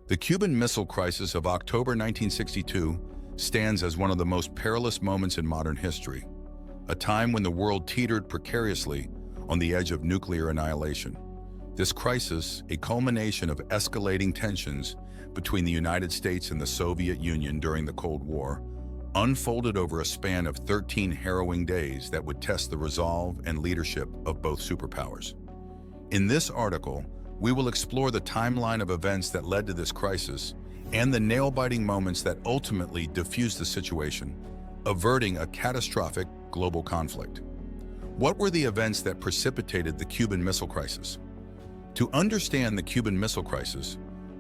The Cuban Missile Crisis of October 1962 stands as one of the most perilous moments in modern history, a time when the world teetered precariously on the edge of nuclear annihilation. This crisis, a culmination of escalating tensions between the United States and the Soviet Union during the Cold War, unfolded over a span of 13 harrowing days that would test the resolve and leadership of both superpowers. In this article, we will explore the timeline of events that led to this crisis and the nail-biting moments that ultimately diffused the situation, averting a catastrophic global conflict. What were the events that precipitated the Cuban Missile Crisis? To understand the Cuban Missile Crisis,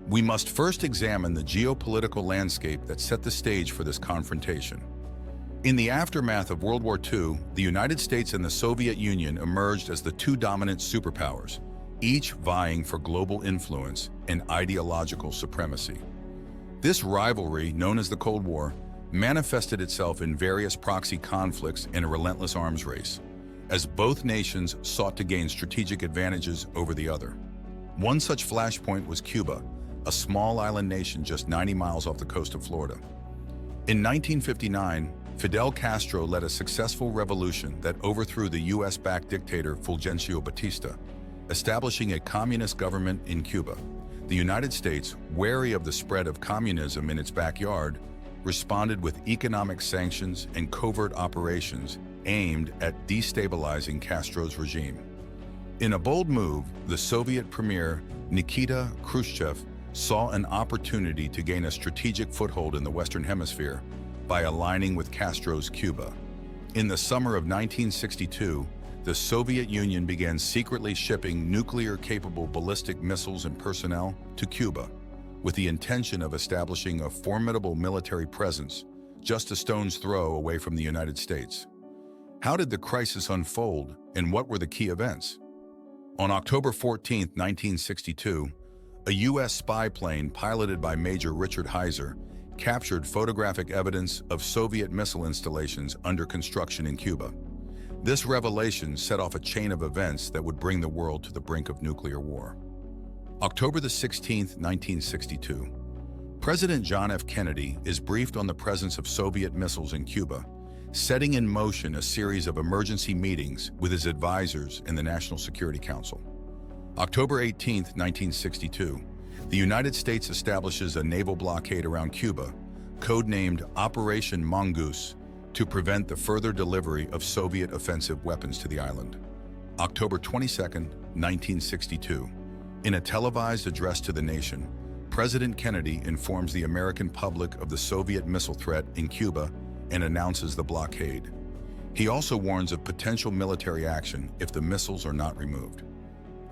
we must first examine the geopolitical landscape that set the stage for this confrontation. In the aftermath of World War II, the United States and the Soviet Union emerged as the two dominant superpowers, each vying for global influence and ideological supremacy. This rivalry, known as the Cold War, manifested itself in various proxy conflicts and a relentless arms race, as both nations sought to gain strategic advantages over the other. One such flashpoint was Cuba, a small island nation just 90 miles off the coast of Florida. In 1959, Fidel Castro led a successful revolution that overthrew the US-backed dictator Fulgencio Batista, establishing a communist government in Cuba. The United States, wary of the spread of communism in its backyard, responded with economic sanctions and covert operations aimed at destabilizing Castro's regime. In a bold move, the Soviet premier Nikita Khrushchev saw an opportunity to gain a strategic foothold in the Western Hemisphere by aligning with Castro's Cuba. In the summer of 1962, the Soviet Union began secretly shipping nuclear-capable ballistic missiles and personnel to Cuba, with the intention of establishing a formidable military presence just a stone's throw away from the United States. How did the crisis unfold, and what were the key events? On October 14, 1962, a U.S. spy plane piloted by Major Richard Heiser captured photographic evidence of Soviet missile installations under construction in Cuba. This revelation set off a chain of events that would bring the world to the brink of nuclear war. October 16, 1962. President John F. Kennedy is briefed on the presence of Soviet missiles in Cuba, setting in motion a series of emergency meetings with his advisors in the National Security Council. October 18, 1962. The United States establishes a naval blockade around Cuba, codenamed Operation Mongoose, to prevent the further delivery of Soviet offensive weapons to the island. October 22, 1962. In a televised address to the nation, President Kennedy informs the American public of the Soviet missile threat in Cuba and announces the blockade. He also warns of potential military action if the missiles are not removed.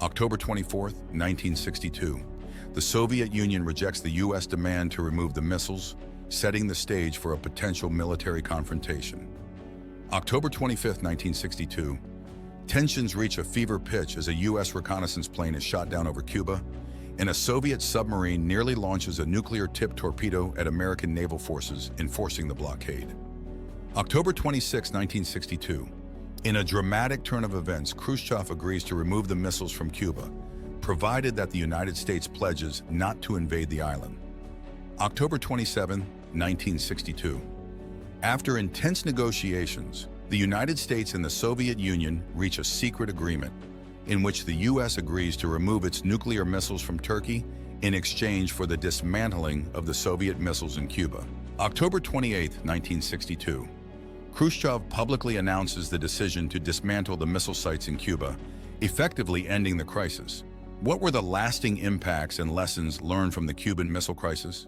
October 24, 1962. The Soviet Union rejects the U.S. demand to remove the missiles, setting the stage for a potential military confrontation. October 25, 1962. Tensions reach a fever pitch as a U.S. reconnaissance plane is shot down over Cuba, and a Soviet submarine nearly launches a nuclear-tipped torpedo at American naval forces, enforcing the blockade. October 26, 1962. In a dramatic turn of events, Khrushchev agrees to remove the missiles from Cuba, provided that the United States pledges not to invade the island. October 27, 1962. After intense negotiations, the United States and the Soviet Union reach a secret agreement in which the U.S. agrees to remove its nuclear missiles from Turkey in exchange for the dismantling of the Soviet missiles in Cuba. October 28, 1962. Khrushchev publicly announces the decision to dismantle the missile sites in Cuba, effectively ending the crisis. What were the lasting impacts and lessons learned from the Cuban Missile Crisis?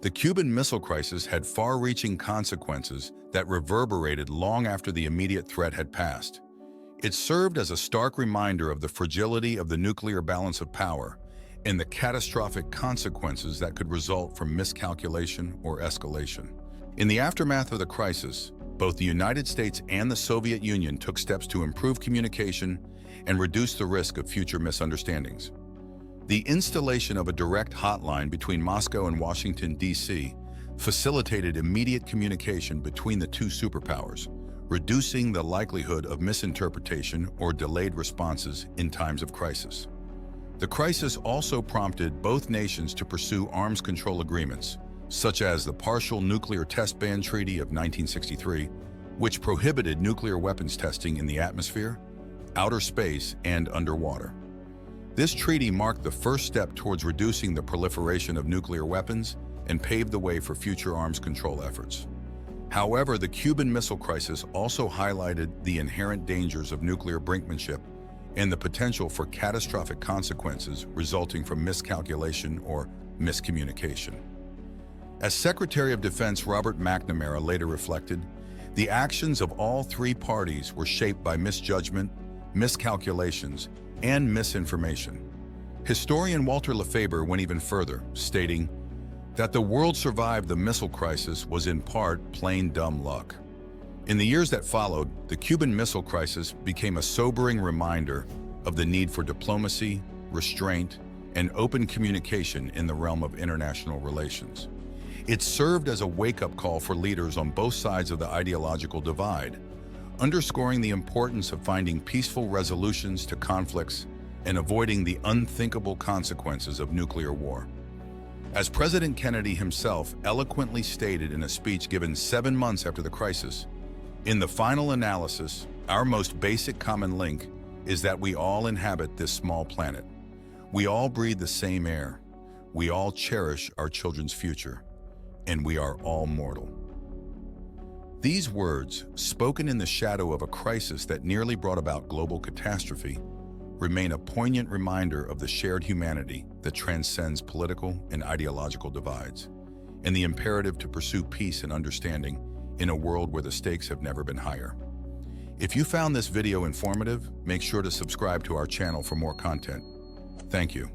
The Cuban Missile Crisis had far-reaching consequences that reverberated long after the immediate threat had passed. It served as a stark reminder of the fragility of the nuclear balance of power and the catastrophic consequences that could result from miscalculation or escalation. In the aftermath of the crisis, both the United States and the Soviet Union took steps to improve communication and reduce the risk of future misunderstandings. The installation of a direct hotline between Moscow and Washington, D.C., facilitated immediate communication between the two superpowers, reducing the likelihood of misinterpretation or delayed responses in times of crisis. The crisis also prompted both nations to pursue arms control agreements, such as the Partial Nuclear Test Ban Treaty of 1963, which prohibited nuclear weapons testing in the atmosphere, outer space, and underwater. This treaty marked the first step towards reducing the proliferation of nuclear weapons and paved the way for future arms control efforts. However, the Cuban Missile Crisis also highlighted the inherent dangers of nuclear brinkmanship and the potential for catastrophic consequences resulting from miscalculation or miscommunication. As Secretary of Defense Robert McNamara later reflected, the actions of all three parties were shaped by misjudgment, miscalculations, and misinformation. Historian Walter Lefebvre went even further, stating that the world survived the missile crisis was in part plain dumb luck. In the years that followed, the Cuban Missile Crisis became a sobering reminder of the need for diplomacy, restraint, and open communication in the realm of international relations. It served as a wake-up call for leaders on both sides of the ideological divide, underscoring the importance of finding peaceful resolutions to conflicts and avoiding the unthinkable consequences of nuclear war. As President Kennedy himself eloquently stated in a speech given 7 months after the crisis, in the final analysis, our most basic common link is that we all inhabit this small planet. We all breathe the same air. We all cherish our children's future. And we are all mortal. These words, spoken in the shadow of a crisis that nearly brought about global catastrophe, remain a poignant reminder of the shared humanity that transcends political and ideological divides, and the imperative to pursue peace and understanding in a world where the stakes have never been higher. If you found this video informative, make sure to subscribe to our channel for more content. Thank you.